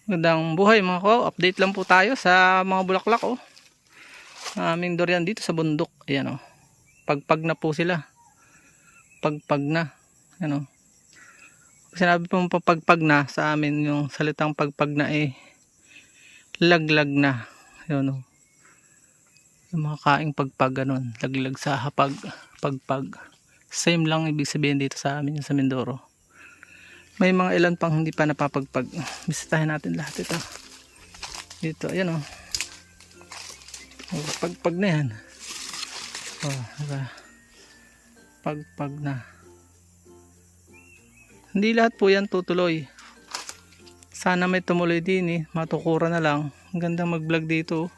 Magandang buhay mga ko. Update lang po tayo sa mga bulaklak oh. Aming durian dito sa bundok. Ayan oh. Pagpag na po sila. Pagpag na. Ayan oh. Sinabi po pagpag na sa amin yung salitang pagpag na laglag na. Ayan oh. Yung mga kaing pagpag ganun. Laglag sa hapag. Pagpag. Same lang ibig sabihin dito sa amin yung sa Mindoro. May mga ilan pang hindi pa napapagpag. Bisitahin natin lahat ito. Dito, ayan o. Pagpag na yan. Oh, diba? Pagpag na. Hindi lahat po yan tutuloy. Sana may tumuloy din matukuran na lang. Ang gandang mag vlog dito.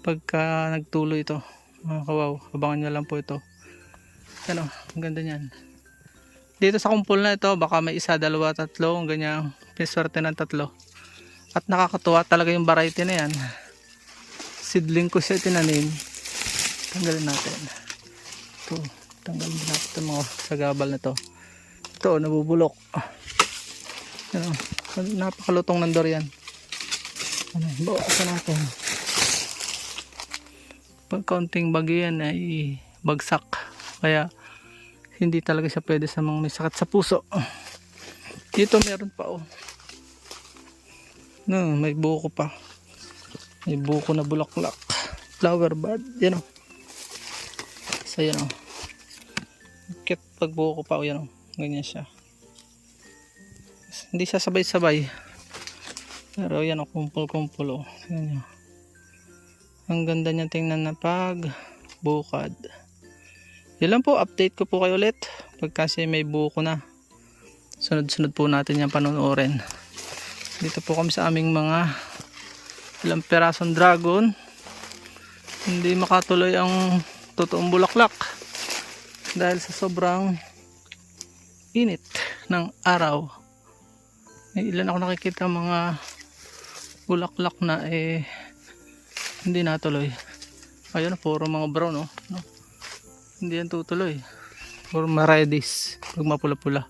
Pagka nagtuloy ito. Mga kawaw. Abangan nyo lang po ito. Ayan o, ang ganda nyan. Dito sa kumpul na ito, baka may isa, dalawa, tatlo, ganyan, piswerte ng tatlo. At nakakatuwa talaga yung variety na yan. Seedling ko siya tinanim. Tanggalin natin. Ito, tanggalin natin ito mga sagabal na ito. Ito, nabubulok. Ano, napakalutong ng durian. Ano, bawasan natin. Pag kaunting bagyo yan ay bagsak. Kaya, hindi talaga siya pwede sa mga may sakit sa puso. Dito meron pa oh. No, may buko pa. May buko na bulaklak. Flower bud. Yan oh. So yan oh. Kit pag buko pa oh, yan oh. Ganyan siya. Hindi siya sabay-sabay. Pero yan oh, kumpul-kumpul oh. Yan oh. Ang ganda niya tingnan na pag bukad. Yan lang po, update ko po kayo ulit pag kasi may buko na. Sunod-sunod po natin yan panunuorin. Dito po kami sa aming mga ilang perasong dragon. Hindi makatuloy ang totoong bulaklak dahil sa sobrang init ng araw. May ilan ako nakikita mga bulaklak na hindi natuloy. Ayun, puro mga brown no? Hindi yan tutuloy. Or maredis. Pag mapula-pula.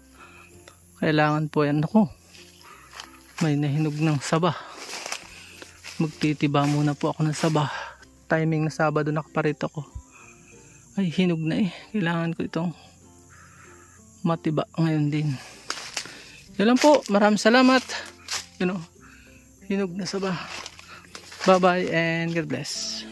Kailangan po yan. Ako. May nahinog ng saba. Magtitiba muna po ako ng saba. Timing na Sabado nakaparito ko. Ay hinog na Kailangan ko itong matiba ngayon din. Yan lang po. Maraming salamat. Hinog na saba. Bye bye and God bless.